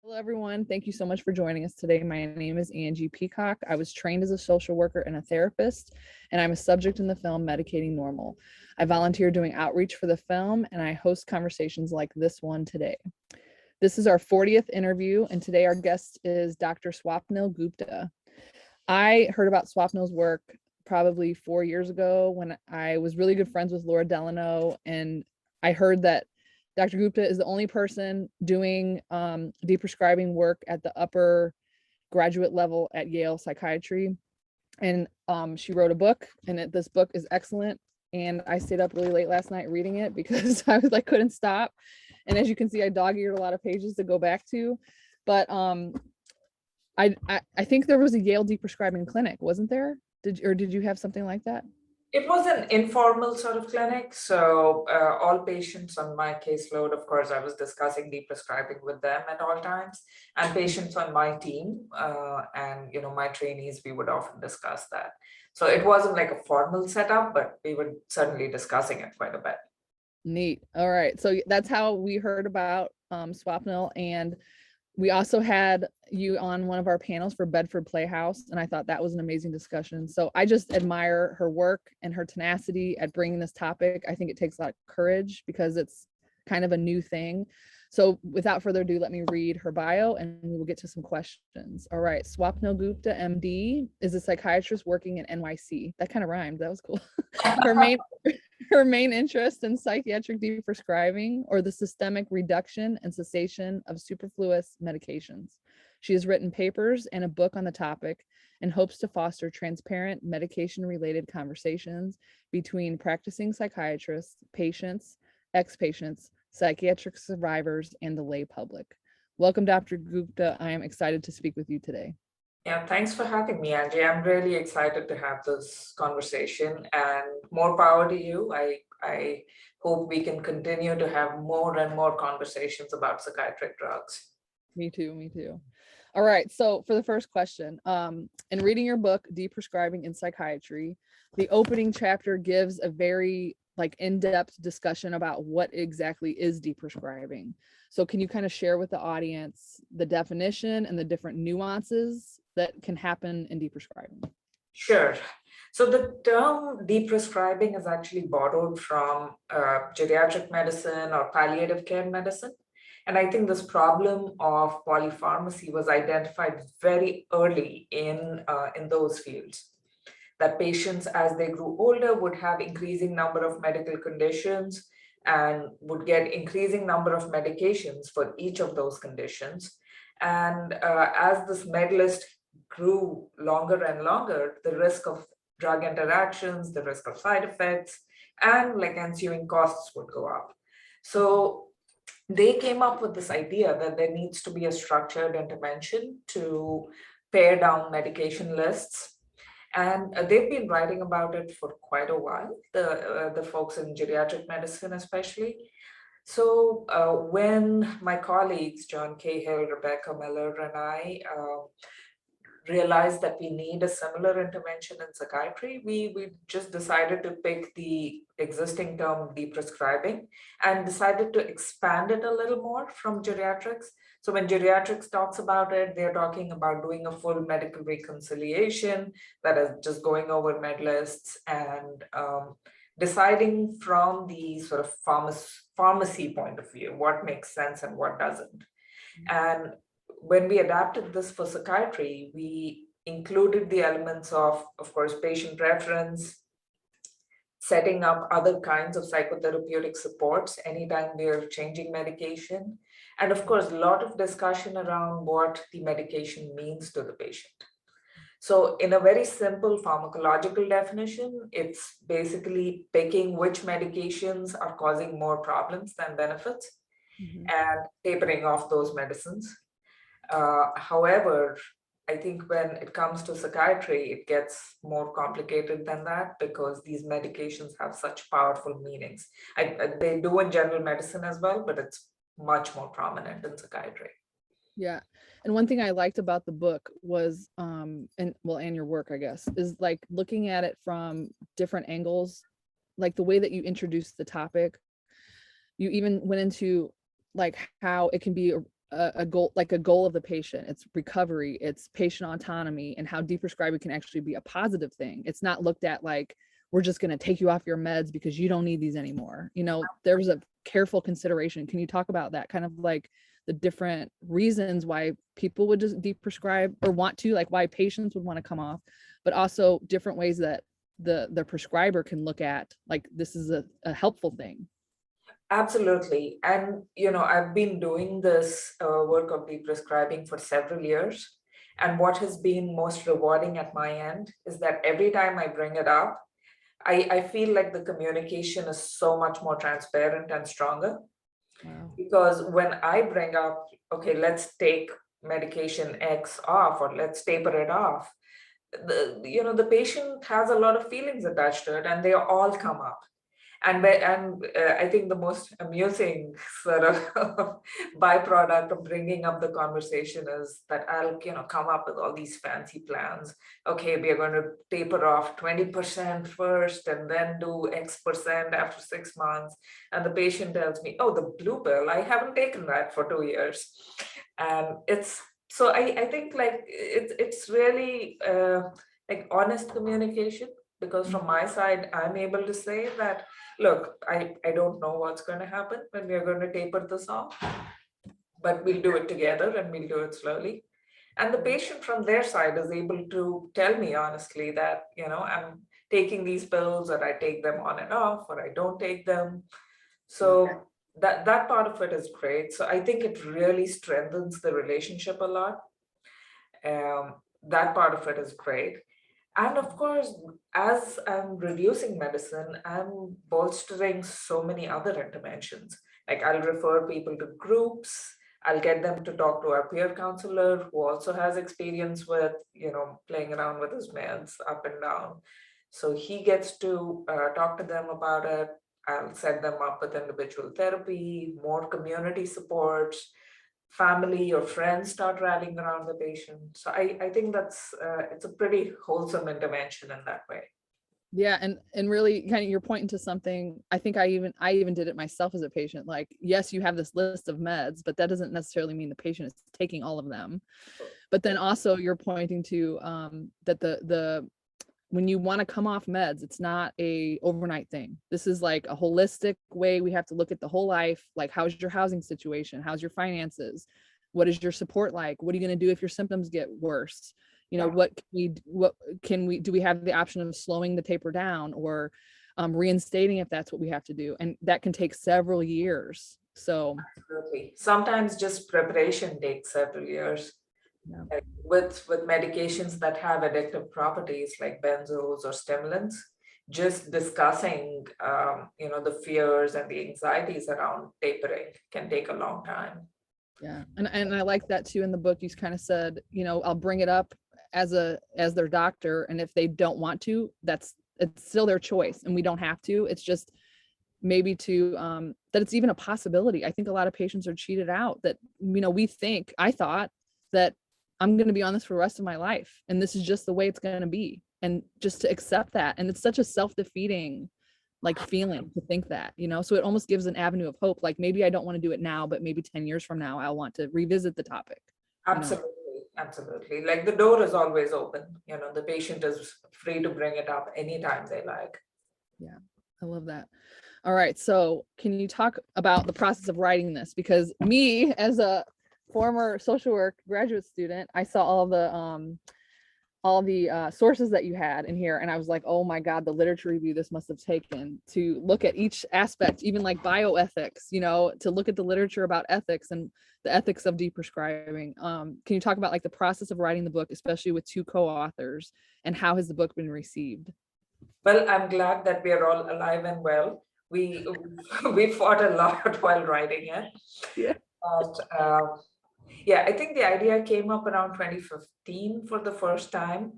Hello, everyone. Thank you so much for joining us today. My name is Angie Peacock. I was trained as a social worker and a therapist, and I'm a subject in the film Medicating Normal. I volunteer doing outreach for the film, and I host conversations like this one today. This is our 40th interview, and today our guest is Dr. Swapnil Gupta. I heard about Swapnil's work probably 4 years ago when I was really good friends with Laura Delano, and I heard that Dr. Gupta is the only person doing deprescribing work at the upper graduate level at Yale Psychiatry. And she wrote a book, and this book is excellent. And I stayed up really late last night reading it because I was like, couldn't stop. And as you can see, I dog-eared a lot of pages to go back to. But I think there was a Yale deprescribing clinic, wasn't there? Did you have something like that? It was an informal sort of clinic. So all patients on my caseload, of course, I was discussing deprescribing with them at all times, and patients on my team and my trainees, we would often discuss that. So it wasn't like a formal setup, but we were certainly discussing it quite a bit. Neat. All right. So that's how we heard about Swapnil. And we also had you on one of our panels for Bedford Playhouse, and I thought that was an amazing discussion. So I just admire her work and her tenacity at bringing this topic. I think it takes a lot of courage because it's kind of a new thing. So without further ado, let me read her bio and we will get to some questions. All right. Swapnil Gupta, MD, is a psychiatrist working in NYC. That kind of rhymed. That was cool. Her main interest in psychiatric deprescribing, or the systemic reduction and cessation of superfluous medications. She has written papers and a book on the topic and hopes to foster transparent medication-related conversations between practicing psychiatrists, patients, ex-patients, psychiatric survivors, and the lay public. Welcome, Dr. Gupta. I am excited to speak with you today. Yeah, thanks for having me, Angie. I'm really excited to have this conversation, and more power to you. I hope we can continue to have more and more conversations about psychiatric drugs. Me too. All right, so for the first question, in reading your book, Deprescribing in Psychiatry, the opening chapter gives a very in-depth discussion about what exactly is deprescribing. So can you kind of share with the audience the definition and the different nuances that can happen in deprescribing? Sure. So the term deprescribing is actually borrowed from geriatric medicine or palliative care medicine. And I think this problem of polypharmacy was identified very early in those fields, that patients, as they grew older, would have increasing number of medical conditions and would get increasing number of medications for each of those conditions. And as this med list grew longer and longer, the risk of drug interactions, the risk of side effects, and ensuing costs would go up. So they came up with this idea that there needs to be a structured intervention to pare down medication lists. And they've been writing about it for quite a while, the folks in geriatric medicine especially. So when my colleagues, John Cahill, Rebecca Miller, and I realized that we need a similar intervention in psychiatry, we just decided to pick the existing term deprescribing and decided to expand it a little more from geriatrics. So when geriatrics talks about it, they're talking about doing a full medical reconciliation, that is just going over med lists and deciding from the sort of pharmacy point of view, what makes sense and what doesn't. And when we adapted this for psychiatry, we included the elements of course, patient preference, setting up other kinds of psychotherapeutic supports anytime we are changing medication, and of course, a lot of discussion around what the medication means to the patient. So in a very simple pharmacological definition, it's basically picking which medications are causing more problems than benefits and tapering off those medicines. However, I think when it comes to psychiatry, it gets more complicated than that because these medications have such powerful meanings. They do in general medicine as well, but it's much more prominent in psychiatry. Yeah. And one thing I liked about the book was, and your work, I guess, is looking at it from different angles, the way that you introduced the topic. You even went into how it can be a goal, like a goal of the patient. It's recovery, it's patient autonomy, and how deprescribing can actually be a positive thing. It's not looked at like, we're just going to take you off your meds because you don't need these anymore. You know, there's a careful consideration. Can you talk about that, kind of like the different reasons why people would just deprescribe or want to, like why patients would want to come off, but also different ways that the prescriber can look at, like, this is a helpful thing. Absolutely. And, you know, I've been doing this work of deprescribing for several years. And what has been most rewarding at my end is that every time I bring it up, I feel like the communication is so much more transparent and stronger. Wow. Because when I bring up, okay, let's take medication X off, or let's taper it off, the patient has a lot of feelings attached to it, and they all come up. And I think the most amusing sort of byproduct of bringing up the conversation is that I'll come up with all these fancy plans. Okay, we are going to taper off 20% first, and then do X% after 6 months. And the patient tells me, "Oh, the blue pill, I haven't taken that for 2 years." And it's so I think like it's really like honest communication, because from my side, I'm able to say that, look, I don't know what's going to happen when we're going to taper this off, but we'll do it together and we'll do it slowly. And the patient from their side is able to tell me honestly that, I'm taking these pills, or I take them on and off, or I don't take them. So that part of it is great. So I think it really strengthens the relationship a lot. That part of it is great. And of course, as I'm reducing medicine, I'm bolstering so many other interventions. Like I'll refer people to groups, I'll get them to talk to our peer counselor who also has experience with, playing around with his meds up and down. So he gets to talk to them about it. I'll set them up with individual therapy, more community supports, family or friends start rallying around the patient. So I think that's it's a pretty wholesome intervention in that way. Yeah, and really kind of you're pointing to something. I think I even did it myself as a patient. Like, yes, you have this list of meds, but that doesn't necessarily mean the patient is taking all of them. But then also you're pointing to that the when you want to come off meds, it's not a overnight thing. This is like a holistic way. We have to look at the whole life. Like, how's your housing situation? How's your finances? What is your support like? What are you going to do if your symptoms get worse? What can we do? We have the option of slowing the taper down, or reinstating if that's what we have to do. And that can take several years. So absolutely. Sometimes just preparation takes several years. Yeah. With medications that have addictive properties like benzos or stimulants, just discussing the fears and the anxieties around tapering can take a long time. Yeah, and I like that too. In the book, you kind of said, I'll bring it up as their doctor, and if they don't want to, it's still their choice, and we don't have to. It's just maybe to that it's even a possibility. I think a lot of patients are cheated out that I thought that I'm going to be on this for the rest of my life, and this is just the way it's going to be, and just to accept that. And it's such a self-defeating like feeling to think that, so it almost gives an avenue of hope. Like, maybe I don't want to do it now, but maybe 10 years from now, I'll want to revisit the topic. Absolutely. Like, the door is always open. The patient is free to bring it up anytime they like. Yeah, I love that. All right. So can you talk about the process of writing this? Because me, as a former social work graduate student, I saw all the sources that you had in here, and I was like, oh my God, the literature review this must have taken to look at each aspect, even like bioethics, to look at the literature about ethics and the ethics of deprescribing. Can you talk about like the process of writing the book, especially with 2 co-authors, and how has the book been received? Well, I'm glad that we are all alive and well. We fought a lot while writing it. Yeah. But, yeah, I think the idea came up around 2015 for the first time.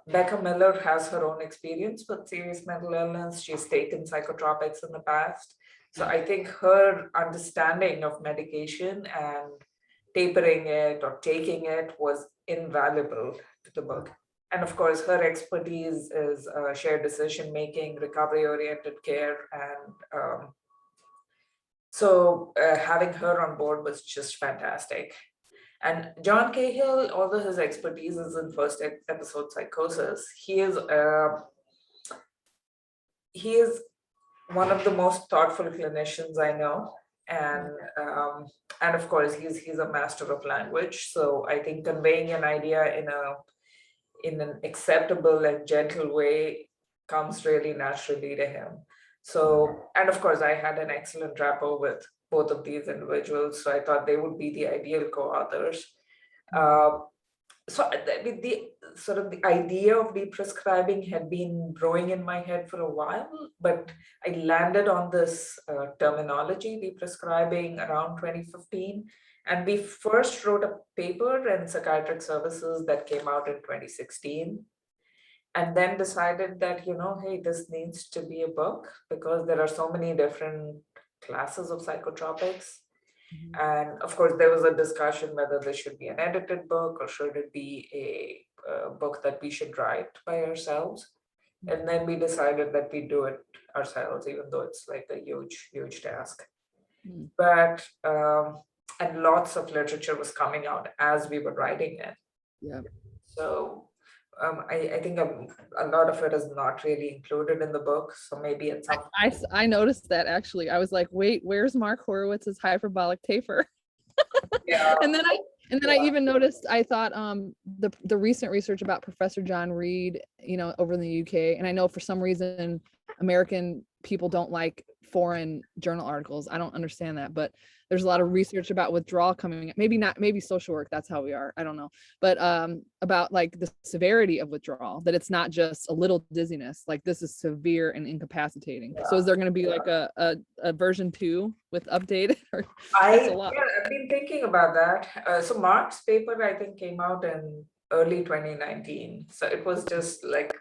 Becca Miller has her own experience with serious mental illness. She's taken psychotropics in the past. So I think her understanding of medication and tapering it or taking it was invaluable to the book. And of course, her expertise is shared decision-making, recovery-oriented care, and So having her on board was just fantastic. And John Cahill, although his expertise is in first episode psychosis, he is one of the most thoughtful clinicians I know. And of course he's a master of language. So I think conveying an idea in an acceptable and gentle way comes really naturally to him. So, and of course I had an excellent rapport with both of these individuals. So I thought they would be the ideal co-authors. So the sort of the idea of deprescribing had been growing in my head for a while, but I landed on this terminology, deprescribing, around 2015. And we first wrote a paper in Psychiatric Services that came out in 2016. And then decided that, hey, this needs to be a book because there are so many different classes of psychotropics. And of course, there was a discussion whether this should be an edited book or should it be a book that we should write by ourselves. And then we decided that we do it ourselves, even though it's like a huge, huge task. But, and lots of literature was coming out as we were writing it. Yeah. So I think a lot of it is not really included in the book. So maybe it's some. I noticed that actually. I was like, wait, where's Mark Horowitz's hyperbolic taper? Yeah. And then I even noticed, I thought the recent research about Professor John Reed, over in the UK, and I know for some reason American people don't like foreign journal articles. I don't understand that, but there's a lot of research about withdrawal coming up. Maybe social work, that's how we are, I don't know, but about like the severity of withdrawal, that it's not just a little dizziness, like this is severe and incapacitating. So is there going to be like a version 2 with updated? I've been thinking about that. So Mark's paper, I think, came out in early 2019. So it was just like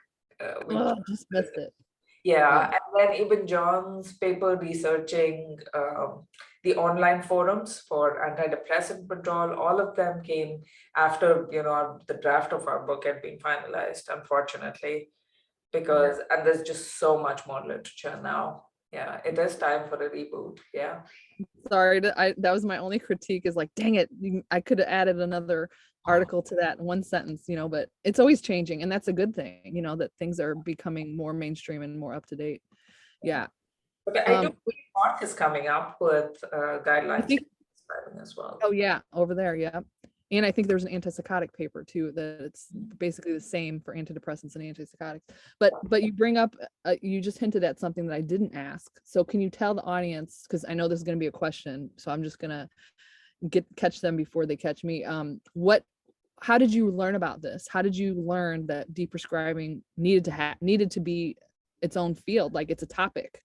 we just missed it. Yeah, and then even John's paper researching the online forums for antidepressant withdrawal, all of them came after, the draft of our book had been finalized, unfortunately, because, and there's just so much more literature now. Yeah, it is time for a reboot. Yeah. Sorry, that was my only critique, is like, dang it, I could have added another article to that in one sentence, but it's always changing, and that's a good thing, that things are becoming more mainstream and more up to date. Yeah. But I do believe Mark is coming up with guidelines as well. Oh yeah, over there, yeah. And I think there's an antipsychotic paper too, that it's basically the same for antidepressants and antipsychotics. But you bring up, you just hinted at something that I didn't ask. So can you tell the audience, because I know this is going to be a question, so I'm just gonna catch them before they catch me. How did you learn about this? How did you learn that deprescribing needed to be its own field, like it's a topic?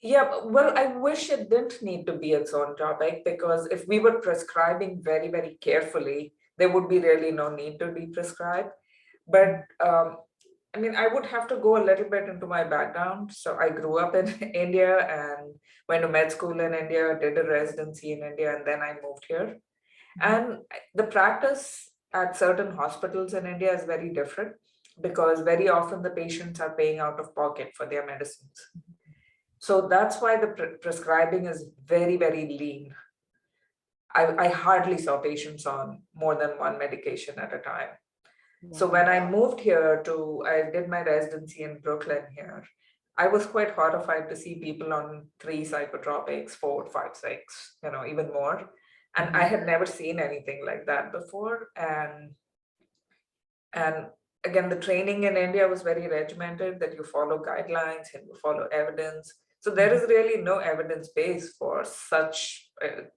Yeah, well, I wish it didn't need to be its own topic, because if we were prescribing very, very carefully, there would be really no need to deprescribe. But I mean, I would have to go a little bit into my background. So I grew up in India and went to med school in India, did a residency in India, and then I moved here. And the practice at certain hospitals in India is very different, because very often the patients are paying out of pocket for their medicines. So that's why the prescribing is very, very lean. I hardly saw patients on more than one medication at a time. So when I moved here I did my residency in Brooklyn here, I was quite horrified to see people on 3 psychotropics, 4, 5, 6, even more. And I had never seen anything like that before. And again, the training in India was very regimented, that you follow guidelines and you follow evidence. So there is really no evidence base for such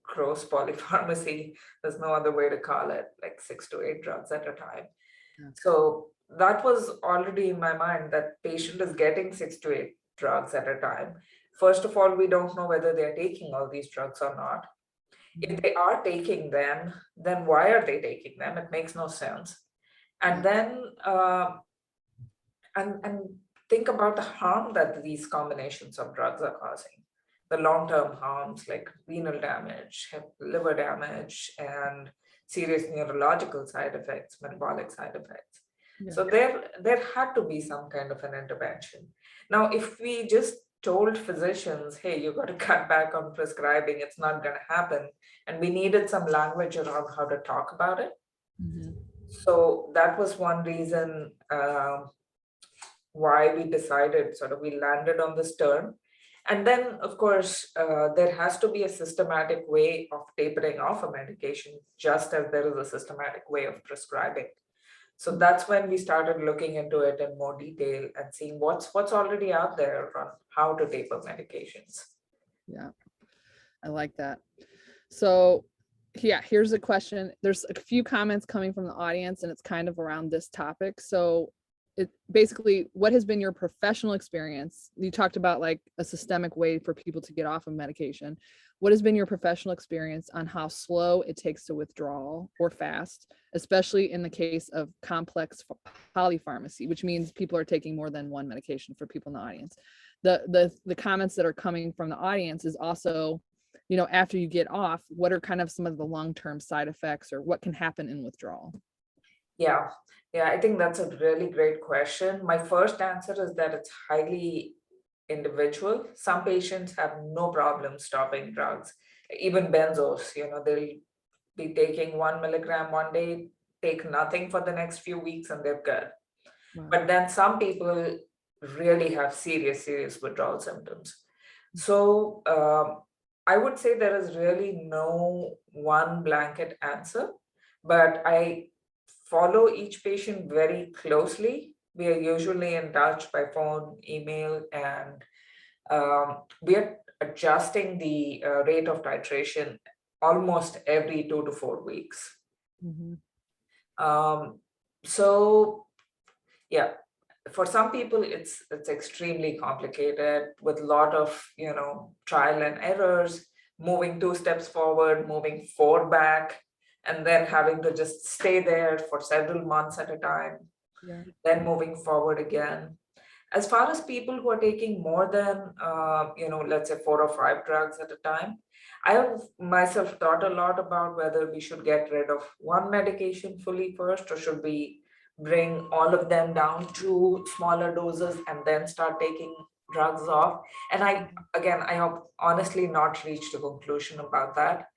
gross polypharmacy. There's no other way to call it, like 6 to 8 drugs at a time. So that was already in my mind, that patient is getting 6 to 8 drugs at a time. First of all, we don't know whether they're taking all these drugs or not. If they are taking them, then why are they taking them? It makes no sense. And then and think about the harm that these combinations of drugs are causing. The long-term harms like renal damage, liver damage, and serious neurological side effects, metabolic side effects. Yeah. So there had to be some kind of an intervention. Now, if we just told physicians, hey, you got to cut back on prescribing, it's not going to happen. And we needed some language around how to talk about it. Mhm. So that was one reason why we decided, sort of, we landed on this term. And then, of course, there has to be a systematic way of tapering off a medication, just as there is a systematic way of prescribing. So that's when we started looking into it in more detail and seeing what's already out there on how to taper medications. Yeah, I like that. So yeah, here's a question. There's a few comments coming from the audience and it's kind of around this topic. So it basically, what has been your professional experience? You talked about like a systemic way for people to get off of medication. What has been your professional experience on how slow it takes to withdrawal or fast, especially in the case of complex polypharmacy, which means people are taking more than one medication for people in the audience. The comments that are coming from the audience is also, you know, after you get off, what are kind of some of the long-term side effects or what can happen in withdrawal? Yeah, I think that's a really great question. My first answer is that it's highly individual. Some patients have no problem stopping drugs, even benzos, they'll be taking 1 milligram one day, take nothing for the next few weeks, and they're good. Wow. But then some people really have serious withdrawal symptoms. So I would say there is really no one blanket answer, but I follow each patient very closely. We are usually in touch by phone, email, and we are adjusting the rate of titration almost every 2 to 4 weeks. Mm-hmm. So yeah, for some people it's extremely complicated with a lot of trial and errors, moving 2 steps forward, moving 4 back, and then having to just stay there for several months at a time, Yeah. then moving forward again. As far as people who are taking more than let's say 4 or 5 drugs at a time, I have myself thought a lot about whether we should get rid of one medication fully first, or should we bring all of them down to smaller doses and then start taking drugs off. And I have honestly not reached a conclusion about that.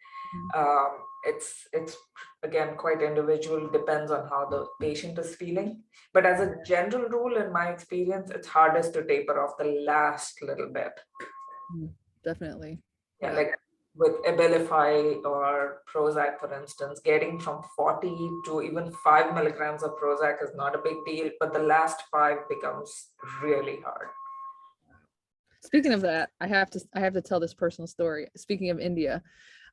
It's again quite individual, depends on how the patient is feeling. But as a general rule, in my experience, it's hardest to taper off the last little bit. Definitely. Yeah, like with Abilify or Prozac, for instance, getting from 40 to even 5 milligrams of Prozac is not a big deal, but the last 5 becomes really hard. Speaking of that, I have to tell this personal story. Speaking of India,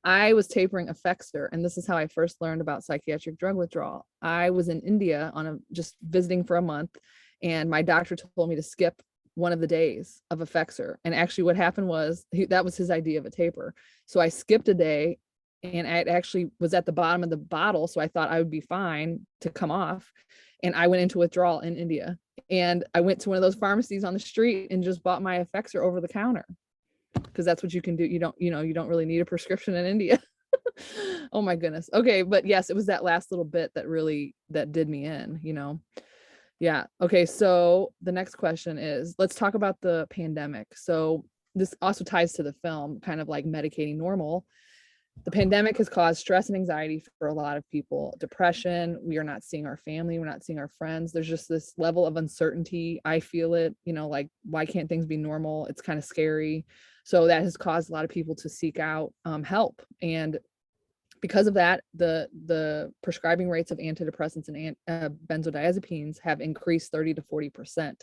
I was tapering Effexor, and this is how I first learned about psychiatric drug withdrawal. I was in India just visiting for a month, and my doctor told me to skip one of the days of Effexor. And actually what happened was that was his idea of a taper. So I skipped a day, and I actually was at the bottom of the bottle, so I thought I would be fine to come off. And I went into withdrawal in India. And I went to one of those pharmacies on the street and just bought my Effexor over the counter, because that's what you can do. You don't really need a prescription in India. Oh my goodness. Okay, but yes, it was that last little bit that did me in, Yeah. Okay, so the next question is, let's talk about the pandemic. So this also ties to the film, kind of like Medicating Normal. The pandemic has caused stress and anxiety for a lot of people, depression. We are not seeing our family. We're not seeing our friends. There's just this level of uncertainty. I feel it, like, why can't things be normal? It's kind of scary. So that has caused a lot of people to seek out help. And because of that, the prescribing rates of antidepressants and benzodiazepines have increased 30 to 40%.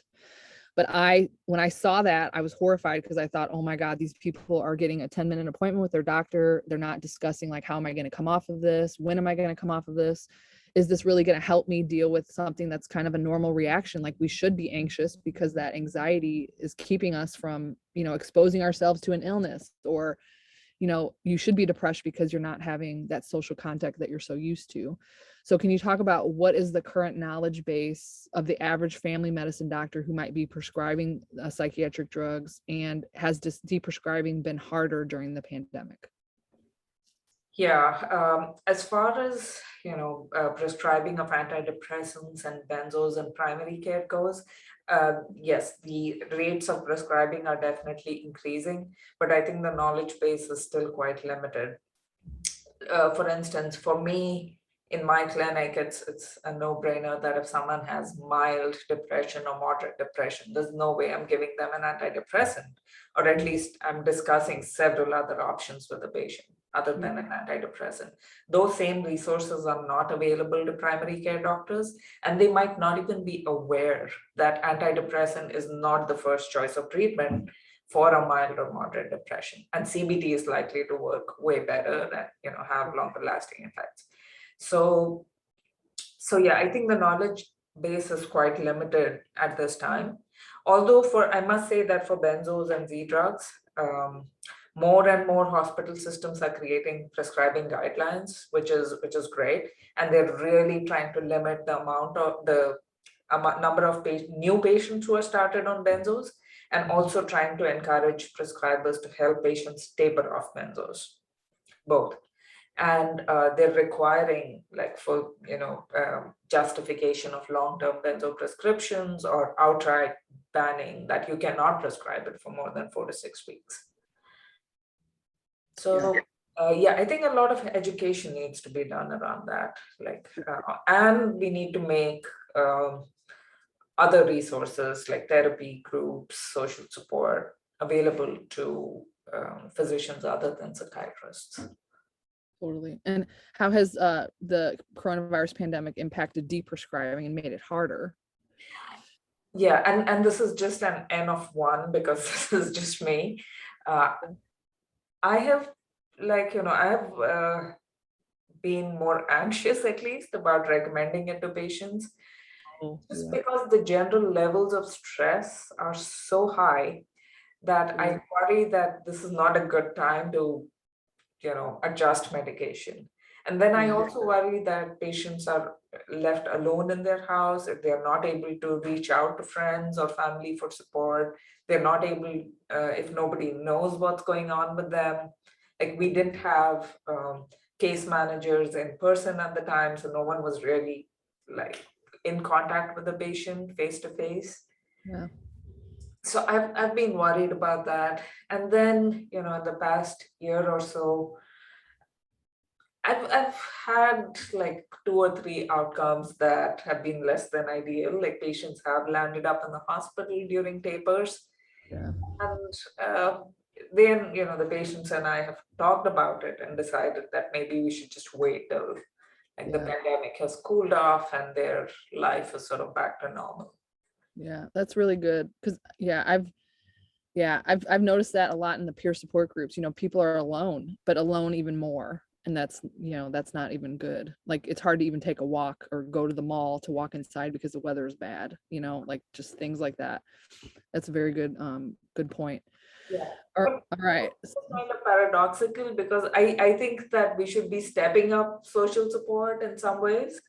But when I saw that, I was horrified, because I thought, oh my God, these people are getting a 10-minute appointment with their doctor. They're not discussing like, how am I going to come off of this? When am I going to come off of this? Is this really going to help me deal with something that's kind of a normal reaction? Like, we should be anxious because that anxiety is keeping us from, exposing ourselves to an illness, or, you should be depressed because you're not having that social contact that you're so used to. So can you talk about what is the current knowledge base of the average family medicine doctor who might be prescribing psychiatric drugs, and has this deprescribing been harder during the pandemic? Yeah, as far as prescribing of antidepressants and benzos in primary care goes, Yes, the rates of prescribing are definitely increasing, but I think the knowledge base is still quite limited. For instance, for me, in my clinic, it's a no-brainer that if someone has mild depression or moderate depression, there's no way I'm giving them an antidepressant, or at least I'm discussing several other options with the patient other than an antidepressant. Those same resources are not available to primary care doctors, and they might not even be aware that antidepressant is not the first choice of treatment for a mild or moderate depression. And CBT is likely to work way better and have longer lasting effects. So yeah, I think the knowledge base is quite limited at this time. Although I must say that for benzos and Z drugs, more and more hospital systems are creating prescribing guidelines, which is great, and they're really trying to limit the amount of the number of new patients who are started on benzos, and also trying to encourage prescribers to help patients taper off benzos, both. And they're requiring, like, for justification of long-term benzo prescriptions, or outright banning that you cannot prescribe it for more than 4 to 6 weeks. So yeah, I think a lot of education needs to be done around that, and we need to make other resources like therapy groups, social support available to physicians other than psychiatrists. Totally. And how has the coronavirus pandemic impacted deprescribing and made it harder? Yeah, and this is just an N of one, because this is just me. I have been more anxious, at least, about recommending it to patients, just because the general levels of stress are so high that I worry that this is not a good time to adjust medication. And then I also worry that patients are left alone in their house. If they're not able to reach out to friends or family for support, they're not able, if nobody knows what's going on with them. Like, we didn't have case managers in person at the time, so no one was really in contact with the patient face to face. Yeah. So I've been worried about that. And then, in the past year or so, I've had 2 or 3 outcomes that have been less than ideal. Like, patients have landed up in the hospital during tapers. Yeah. And then, the patients and I have talked about it and decided that maybe we should just wait till the pandemic has cooled off and their life is sort of back to normal. Yeah, that's really good. Because I've noticed that a lot in the peer support groups. People are alone, but alone even more. And that's not even good. Like, it's hard to even take a walk or go to the mall to walk inside because the weather is bad, just things like that. That's a very good point. Yeah. All right. It's kind of paradoxical, because I think that we should be stepping up social support in some ways.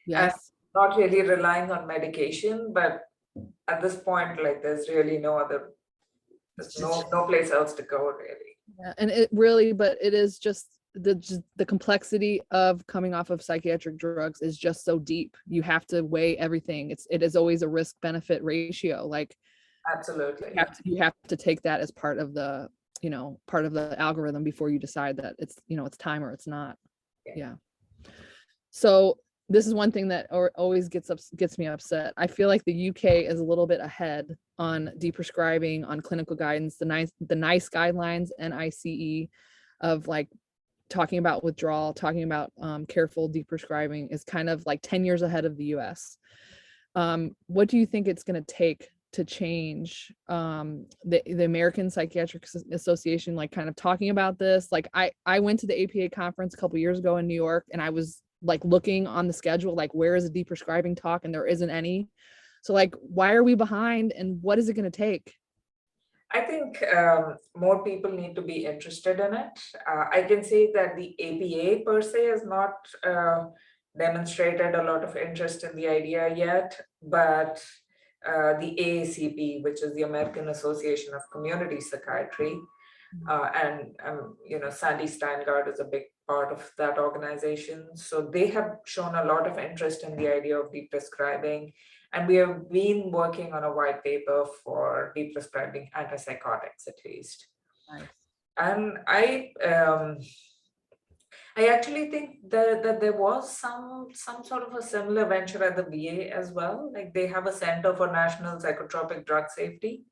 Yes. And not really relying on medication, but at this point, there's really there's no place else to go, really. Yeah, and it is just the complexity of coming off of psychiatric drugs is just so deep. You have to weigh everything. It is always a risk benefit ratio. Absolutely. You have to take that as part of the algorithm before you decide that it's time or it's not. Yeah. So this is one thing that always gets me upset. I feel like the UK is a little bit ahead on deprescribing, on clinical guidance, the NICE guidelines, NICE, of talking about withdrawal, talking about careful deprescribing, is kind of 10 years ahead of the US. What do you think it's going to take to change the American Psychiatric Association, kind of talking about this? I went to the APA conference a couple years ago in New York, and I was looking on the schedule, where is a deprescribing talk, and there isn't any. So why are we behind, and what is it going to take? I think more people need to be interested in it. I can say that the APA per se has not demonstrated a lot of interest in the idea yet, but the AACP, which is the American Association of Community Psychiatry, and Sandy Steingart is a big part of that organization. So they have shown a lot of interest in the idea of deprescribing, And we have been working on a white paper for deprescribing antipsychotics at least. Nice. And I actually think that there was some sort of a similar venture at the VA as well. Like they have a Center for National Psychotropic Drug Safety.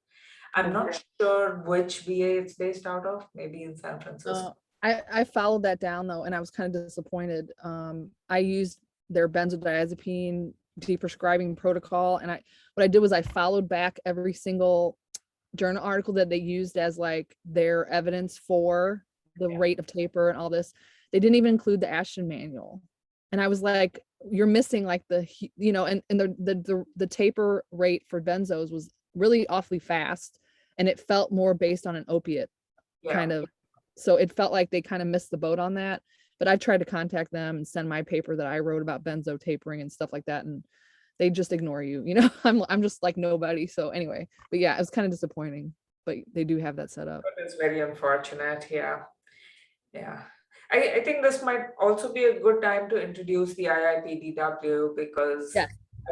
I'm not sure which VA it's based out of, maybe in San Francisco. I followed that down though, and I was kind of disappointed. I used their benzodiazepine deprescribing protocol, and what I did was I followed back every single journal article that they used as like their evidence for the rate of taper and all this. They didn't even include the Ashton manual, and I was like, you're missing like the and the taper rate for benzos was really awfully fast, and it felt more based on an opiate kind of. So it felt like they kind of missed the boat on that. But I tried to contact them and send my paper that I wrote about benzo tapering and stuff like that, and they just ignore you. I'm just like nobody. So anyway, but yeah, it was kind of disappointing. But they do have that set up. It's very unfortunate. Yeah. I think this might also be a good time to introduce the IIPDW because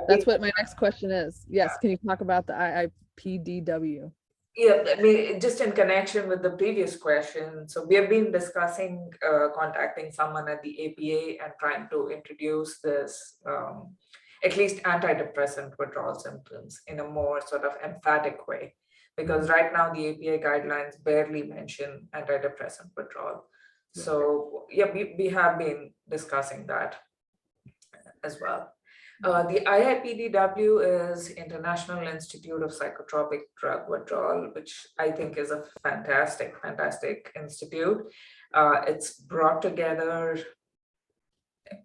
that's what my next question is. Yes, can you talk about the IIPDW? Yeah, I mean, just in connection with the previous question, so we have been discussing contacting someone at the APA and trying to introduce this, at least antidepressant withdrawal symptoms in a more sort of emphatic way, because right now the APA guidelines barely mention antidepressant withdrawal. So yeah, we have been discussing that as well. The IIPDW is International Institute of Psychotropic Drug Withdrawal, which I think is a fantastic institute. It's brought together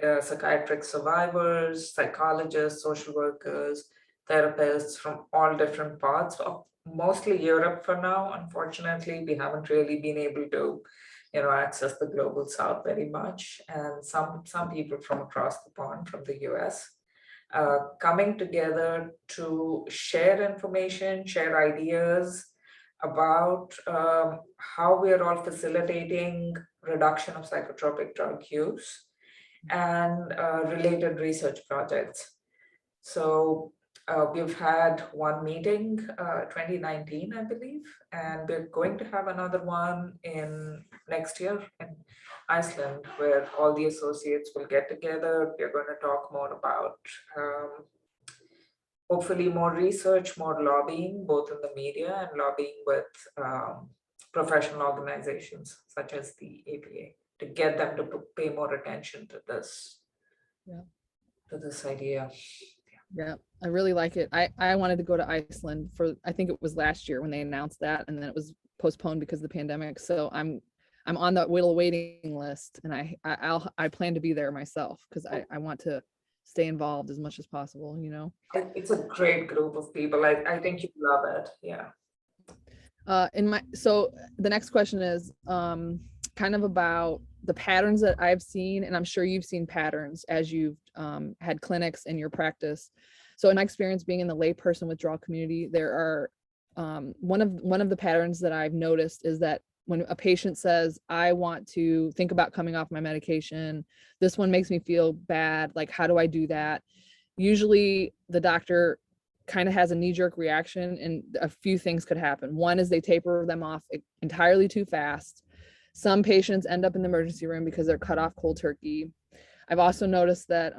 psychiatric survivors, psychologists, social workers, therapists from all different parts of mostly Europe for now. Unfortunately, we haven't really been able to access the global south very much, and some people from across the pond from the US. Coming together to share information, share ideas about how we are all facilitating reduction of psychotropic drug use and related research projects. So we've had one meeting, 2019, I believe, and we're going to have another one in next year in Iceland, where all the associates will get together. We're going to talk more about hopefully more research, more lobbying, both in the media and lobbying with professional organizations such as the APA to get them to pay more attention to this, to this idea. Yeah, I really like it. I wanted to go to Iceland for, I think it was last year when they announced that, and then it was postponed because of the pandemic. So I'm on the waiting list, and I plan to be there myself because I want to stay involved as much as possible. It's a great group of people. I think you love it. Yeah. So the next question is kind of about the patterns that I've seen, and I'm sure you've seen patterns as you've had clinics in your practice. So in my experience being in the layperson withdrawal community, there are one of the patterns that I've noticed is that when a patient says, I want to think about coming off my medication, this one makes me feel bad, like how do I do that? Usually the doctor kind of has a knee-jerk reaction, and a few things could happen. One is they taper them off entirely too fast. Some patients end up in the emergency room because they're cut off cold turkey. I've also noticed that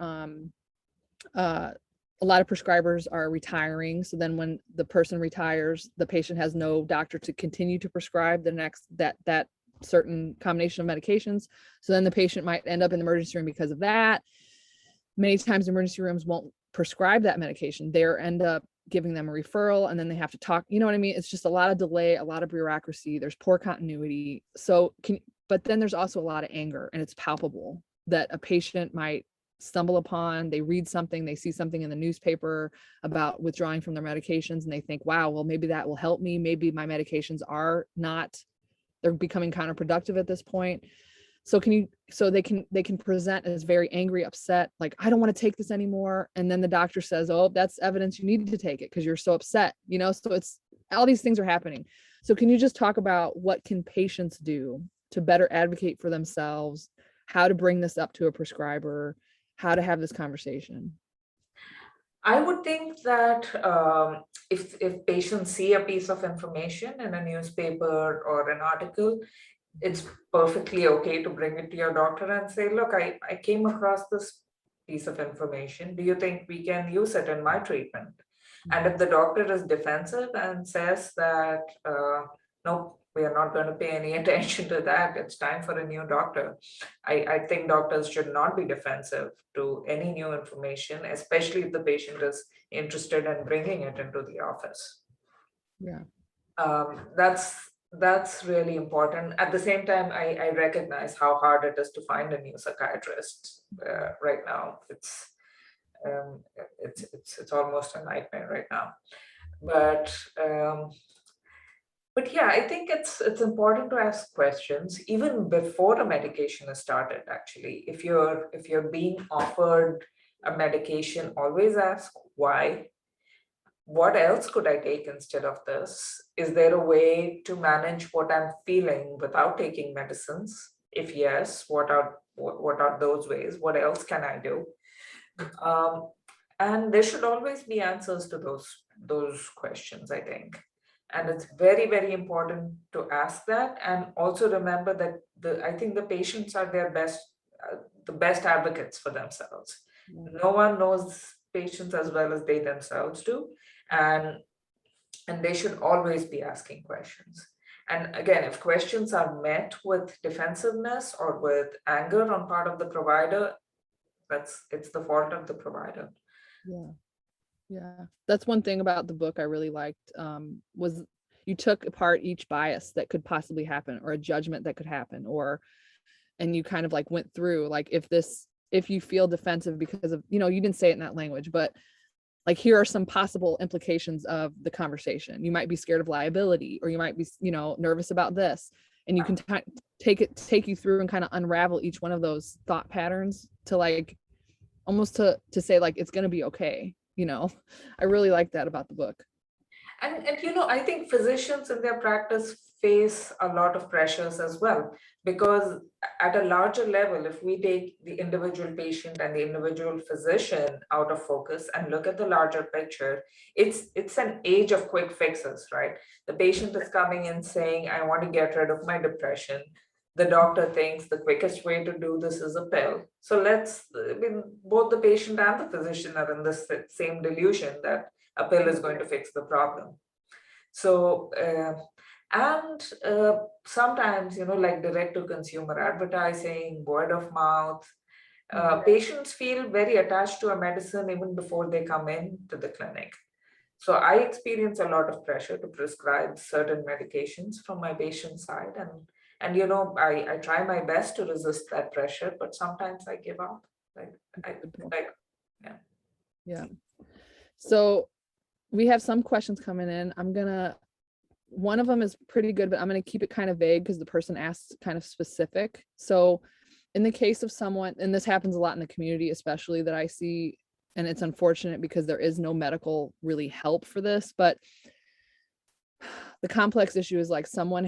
a lot of prescribers are retiring. So then when the person retires, the patient has no doctor to continue to prescribe the next that certain combination of medications. So then the patient might end up in the emergency room because of that. Many times emergency rooms won't prescribe that medication. They end up giving them a referral, and then they have to talk, you know what I mean? It's just a lot of delay, a lot of bureaucracy. There's poor continuity. So but then there's also a lot of anger, and it's palpable that a patient might stumble upon, they read something, they see something in the newspaper about withdrawing from their medications, and they think, wow, well, maybe that will help me. Maybe my medications are not, they're becoming counterproductive at this point. So they can present as very angry, upset, like, I don't want to take this anymore. And then the doctor says, oh, that's evidence you need to take it because you're so upset, so it's all these things are happening. So can you just talk about what can patients do to better advocate for themselves, how to bring this up to a prescriber, how to have this conversation? I would think that if patients see a piece of information in a newspaper or an article, it's perfectly okay to bring it to your doctor and say, look, I came across this piece of information. Do you think we can use it in my treatment? And if the doctor is defensive and says that, no, we are not going to pay any attention to that, it's time for a new doctor. I think doctors should not be defensive to any new information, especially if the patient is interested in bringing it into the office. Yeah. That's really important. At the same time, I recognize how hard it is to find a new psychiatrist right now. It's almost a nightmare right now. But yeah, I think it's important to ask questions even before a medication is started. Actually, if you're being offered a medication, always ask why. What else could I take instead of this? Is there a way to manage what I'm feeling without taking medicines? If yes, what are those ways? What else can I do? And there should always be answers to those questions, I think. And it's very, very important to ask that, and also remember that I think the patients are the best advocates for themselves. No one knows patients as well as they themselves do, and they should always be asking questions. And again, if questions are met with defensiveness or with anger on part of the provider, it's the fault of the provider. Yeah, that's one thing about the book I really liked, was you took apart each bias that could possibly happen, or a judgment that could happen, and you kind of like went through, like, if you feel defensive because of, you didn't say it in that language, but like, here are some possible implications of the conversation. You might be scared of liability, or you might be, nervous about this. And you can take you through and kind of unravel each one of those thought patterns to, like, almost to say, like, it's going to be okay. I really like that about the book. And I think physicians in their practice face a lot of pressures as well, because at a larger level, if we take the individual patient and the individual physician out of focus and look at the larger picture, it's an age of quick fixes, right? The patient is coming in saying, I want to get rid of my depression. The doctor thinks the quickest way to do this is a pill. So both the patient and the physician are in this same delusion that a pill is going to fix the problem. So, sometimes, like direct to consumer advertising, word of mouth, patients feel very attached to a medicine even before they come in to the clinic. So I experience a lot of pressure to prescribe certain medications from my patient side. And I try my best to resist that pressure, but sometimes I give up. Yeah. So we have some questions coming in. One of them is pretty good, but I'm going to keep it kind of vague because the person asks kind of specific. So in the case of someone, and this happens a lot in the community, especially, that I see, and it's unfortunate because there is no medical really help for this, but the complex issue is, like, someone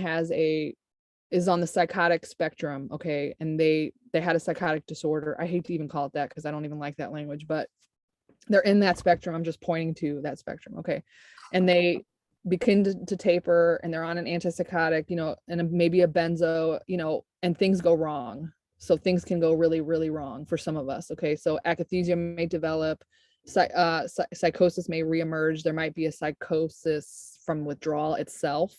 is on the psychotic spectrum, okay, and they had a psychotic disorder. I hate to even call it that because I don't even like that language, but they're in that spectrum. I'm just pointing to that spectrum, okay, and they begin to taper, and they're on an antipsychotic, and maybe a benzo, and things go wrong. So things can go really, really wrong for some of us, okay? So akathisia may develop, psychosis may reemerge. There might be a psychosis from withdrawal itself.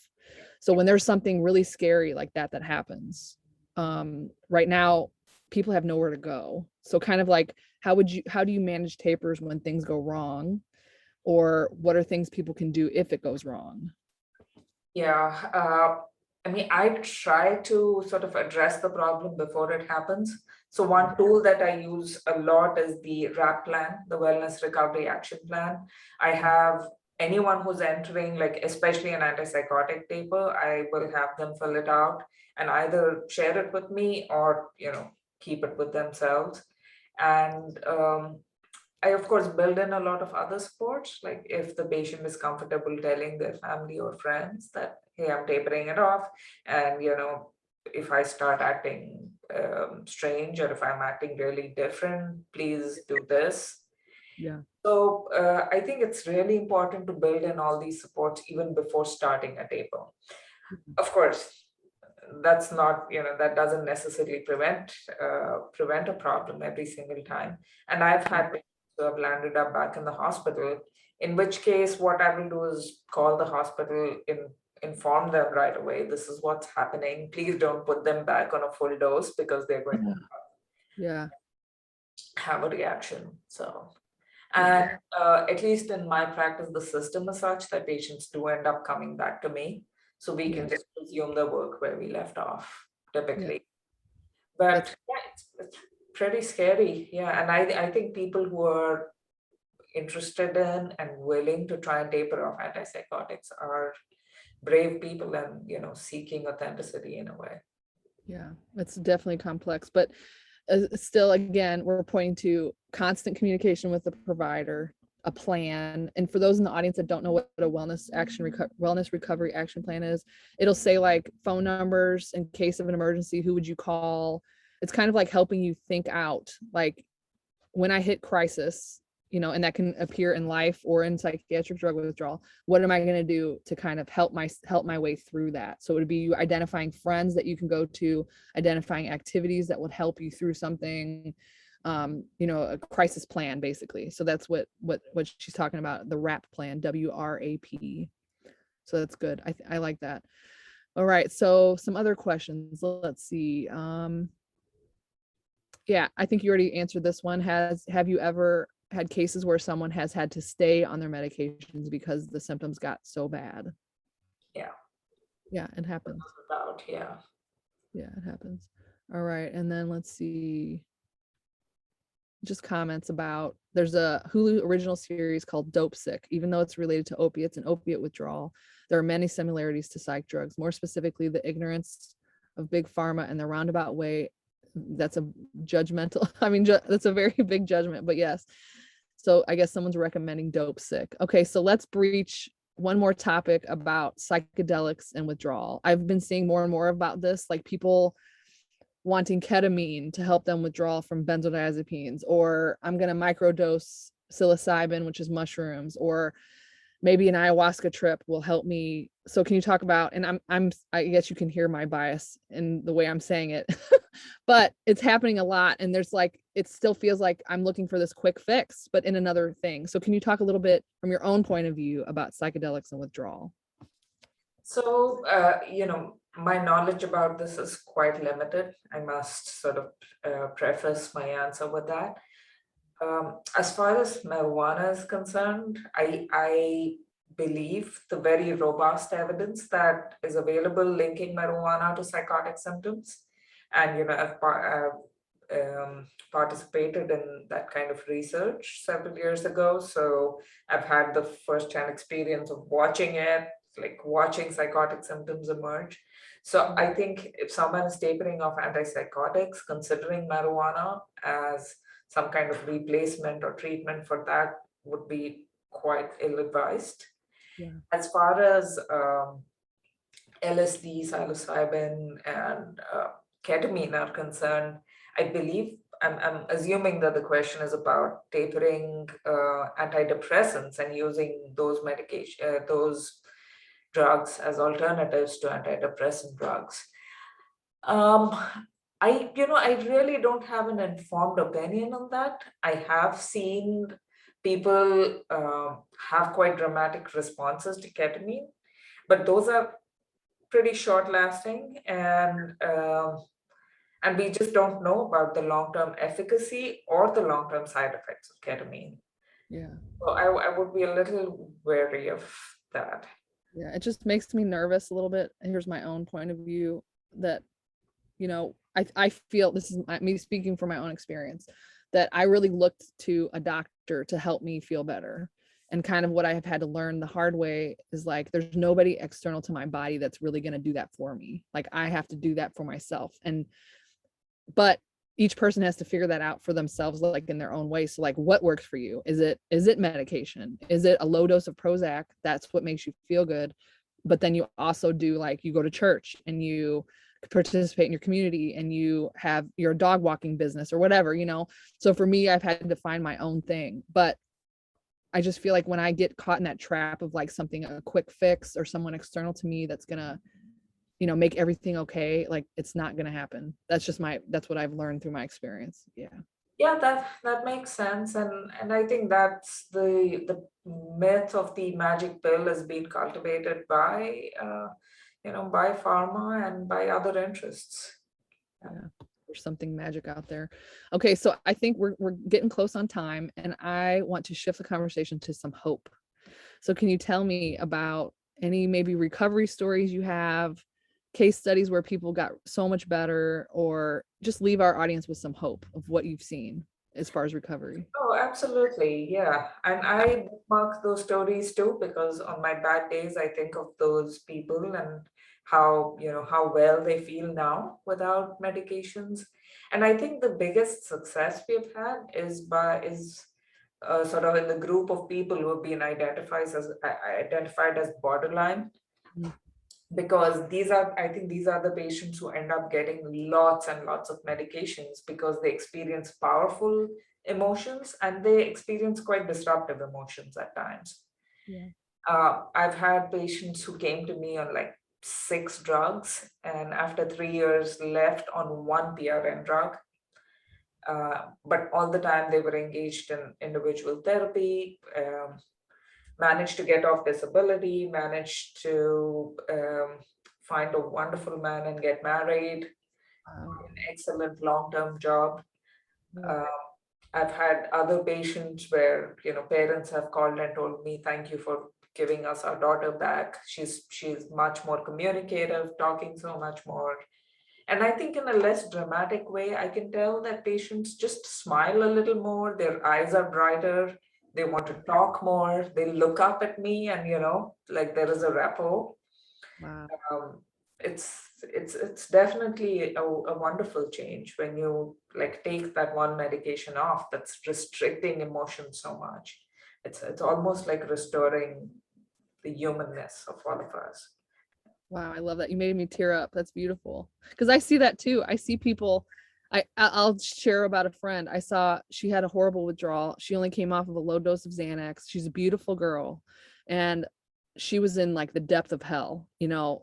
So when there's something really scary like that happens, right now, people have nowhere to go. So kind of like, how do you manage tapers when things go wrong? Or what are things people can do if it goes wrong? Yeah, I try to sort of address the problem before it happens. So one tool that I use a lot is the RAP plan, the Wellness Recovery Action Plan. I have anyone who's entering, like especially an antipsychotic taper, I will have them fill it out and either share it with me or, keep it with themselves. And I, of course, build in a lot of other supports, like if the patient is comfortable telling their family or friends that, hey, I'm tapering it off. And, if I start acting strange, or if I'm acting really different, please do this. Yeah. So I think it's really important to build in all these supports even before starting a taper. Of course, that's not, that doesn't necessarily prevent a problem every single time. And I've had patients who have landed up back in the hospital, in which case what I will do is call the hospital, inform them right away, this is what's happening. Please don't put them back on a full dose because they're going to Yeah. have a reaction. So, Yeah. and at least in my practice, the system is such that patients do end up coming back to me. So we can just resume the work where we left off typically. But yeah, it's pretty scary. Yeah. And I think people who are interested in and willing to try and taper off antipsychotics are brave people and, seeking authenticity in a way. Yeah, it's definitely complex, but still, again, we're pointing to constant communication with the provider, a plan. And for those in the audience that don't know what a wellness recovery action plan is, it'll say like phone numbers in case of an emergency, who would you call? It's kind of like helping you think out, like when I hit crisis, and that can appear in life or in psychiatric drug withdrawal, what am I going to do to kind of help my way through that? So it would be you identifying friends that you can go to, identifying activities that would help you through something, a crisis plan, basically. So that's what she's talking about, the WRAP plan, WRAP. So that's good. I like that. All right. So some other questions. Let's see. Yeah, I think you already answered this one. Have you ever had cases where someone has had to stay on their medications because the symptoms got so bad? Yeah. Yeah, it happens. Yeah. Yeah, it happens. All right. And then let's see. Just comments about, there's a Hulu original series called Dopesick. Even though it's related to opiates and opiate withdrawal, there are many similarities to psych drugs, more specifically the ignorance of big pharma and the roundabout way. That's a judgmental, that's a very big judgment, but yes. So I guess someone's recommending Dopesick. Okay, so let's breach one more topic about psychedelics and withdrawal. I've been seeing more and more about this, like people wanting ketamine to help them withdraw from benzodiazepines, or I'm going to microdose psilocybin, which is mushrooms, or maybe an ayahuasca trip will help me. So can you talk about, and I guess you can hear my bias in the way I'm saying it, but it's happening a lot. And there's it still feels like I'm looking for this quick fix, but in another thing. So can you talk a little bit from your own point of view about psychedelics and withdrawal? So, my knowledge about this is quite limited. I must sort of preface my answer with that. As far as marijuana is concerned, I believe the very robust evidence that is available linking marijuana to psychotic symptoms, and I've participated in that kind of research several years ago. So I've had the first-hand experience of watching it, like watching psychotic symptoms emerge. So I think if someone is tapering off antipsychotics, considering marijuana as some kind of replacement or treatment for that would be quite ill-advised. Yeah. As far as LSD, psilocybin, and ketamine are concerned, I believe, I'm assuming that the question is about tapering antidepressants and using those those drugs as alternatives to antidepressant drugs. I really don't have an informed opinion on that. I have seen people have quite dramatic responses to ketamine, but those are pretty short lasting, and we just don't know about the long-term efficacy or the long-term side effects of ketamine. Yeah. So I would be a little wary of that. Yeah, it just makes me nervous a little bit. Here's my own point of view that, I feel, this is me speaking from my own experience, that I really looked to a doctor to help me feel better. And kind of what I have had to learn the hard way is like, there's nobody external to my body that's really going to do that for me. Like I have to do that for myself. But each person has to figure that out for themselves, like in their own way. So like, what works for you? Is it medication? Is it a low dose of Prozac? That's what makes you feel good. But then you also do, like, you go to church and you participate in your community and you have your dog walking business or whatever, So for me, I've had to find my own thing, but I just feel like when I get caught in that trap of like something, a quick fix or someone external to me that's gonna, make everything okay, like it's not gonna happen. That's what I've learned through my experience. Yeah. Yeah, that makes sense, and I think that's the myth of the magic pill is being cultivated by by pharma and by other interests. Yeah, there's something magic out there. Okay, so I think we're getting close on time, and I want to shift the conversation to some hope. So can you tell me about any maybe recovery stories you have, case studies where people got so much better, or just leave our audience with some hope of what you've seen as far as recovery? Oh, absolutely. Yeah. And I bookmark those stories too, because on my bad days, I think of those people and how well they feel now without medications. And I think the biggest success we've had is sort of in the group of people who have been identified as borderline, Mm. because I think these are the patients who end up getting lots and lots of medications because they experience powerful emotions and they experience quite disruptive emotions at times. Yeah. I've had patients who came to me on like 6 drugs and after 3 years left on one PRN drug. But all the time they were engaged in individual therapy, managed to get off disability, managed to find a wonderful man and get married, Wow. an excellent long-term job. Yeah. Um, I've had other patients where parents have called and told me, "Thank you for giving us our daughter back. She's much more communicative, talking so much more." And I think in a less dramatic way, I can tell that patients just smile a little more, their eyes are brighter, they want to talk more, they look up at me and, like there is a rapport. Wow. Um, it's definitely a wonderful change when you like take that one medication off that's restricting emotion so much. It's almost like restoring the humanness of all of us. Wow, I love that. You made me tear up. That's beautiful. Because I see that too. I see people. I'll share about a friend. I saw she had a horrible withdrawal. She only came off of a low dose of Xanax. She's a beautiful girl, and she was in like the depth of hell.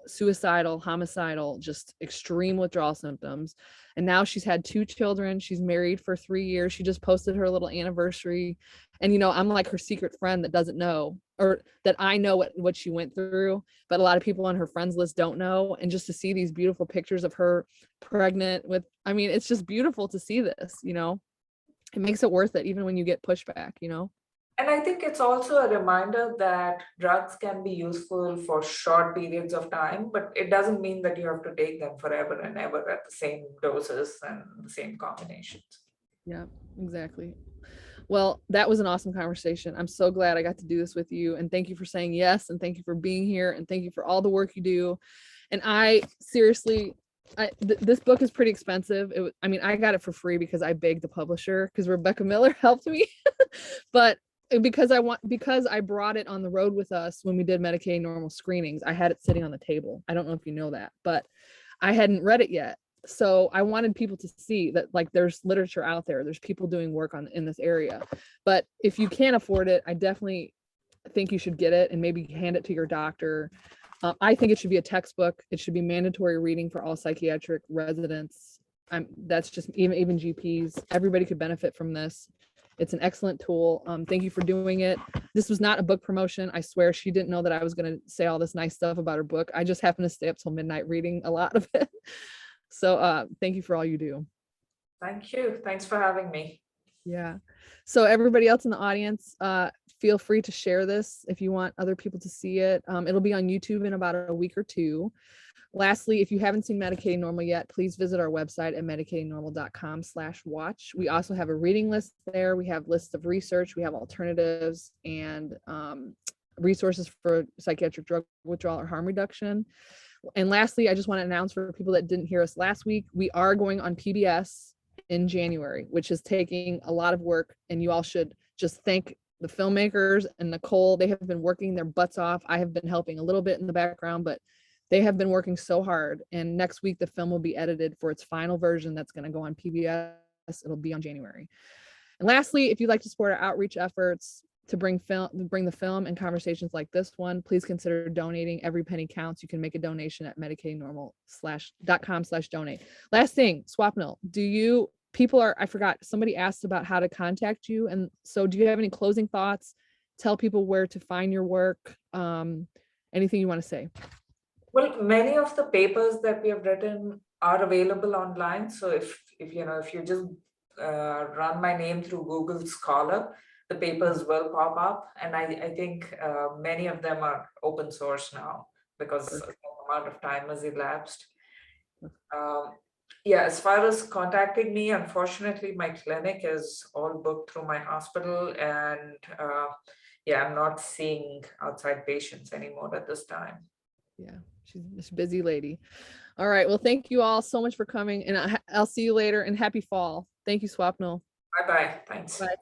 Suicidal, homicidal, just extreme withdrawal symptoms. And now she's had 2 children. She's married for 3 years. She just posted her little anniversary, and I'm like her secret friend that doesn't know, or that I know what she went through, but a lot of people on her friends list don't know. And just to see these beautiful pictures of her pregnant with, it's just beautiful to see this. It makes it worth it even when you get pushback. And I think it's also a reminder that drugs can be useful for short periods of time, but it doesn't mean that you have to take them forever and ever at the same doses and the same combinations. Yeah, exactly. Well, that was an awesome conversation. I'm so glad I got to do this with you, and thank you for saying yes, and thank you for being here, and thank you for all the work you do. And I seriously, this book is pretty expensive. I got it for free because I begged the publisher, because Rebecca Miller helped me. But because I brought it on the road with us when we did Medicating normal screenings, I had it sitting on the table. I don't know if you know that, but I hadn't read it yet. So I wanted people to see that like there's literature out there, there's people doing work in this area. But if you can't afford it, I definitely think you should get it and maybe hand it to your doctor. I think it should be a textbook. It should be mandatory reading for all psychiatric residents. That's just even GPs. Everybody could benefit from this. It's an excellent tool. Thank you for doing it. This was not a book promotion. I swear she didn't know that I was going to say all this nice stuff about her book. I just happened to stay up till midnight reading a lot of it. So thank you for all you do. Thank you. Thanks for having me. Yeah. So everybody else in the audience, feel free to share this if you want other people to see it. It'll be on YouTube in about a week or two. Lastly, if you haven't seen Medicating Normal yet, please visit our website at medicatingnormal.com/watch. We also have a reading list there. We have lists of research. We have alternatives and resources for psychiatric drug withdrawal or harm reduction. And lastly, I just want to announce for people that didn't hear us last week, we are going on PBS in January, which is taking a lot of work, and you all should just thank the filmmakers and Nicole. They have been working their butts off. I have been helping a little bit in the background, but they have been working so hard. And next week, the film will be edited for its final version that's going to go on PBS. It'll be on January. And lastly, if you'd like to support our outreach efforts, to bring the film and conversations like this one. Please consider donating. Every penny counts. You can make a donation at medicatingnormal.com/donate. Last thing, Swapnil, I forgot, somebody asked about how to contact you. And so do you have any closing thoughts? Tell people where to find your work. Anything you want to say? Well, many of the papers that we have written are available online. So if you just run my name through Google Scholar, the papers will pop up. And I think many of them are open source now because a amount of time has elapsed. Yeah, as far as contacting me, unfortunately, my clinic is all booked through my hospital, and yeah, I'm not seeing outside patients anymore at this time. Yeah, she's a busy lady. All right, well, thank you all so much for coming, and I'll see you later, and happy fall. Thank you, Swapnil. Bye-bye. Thanks. Bye.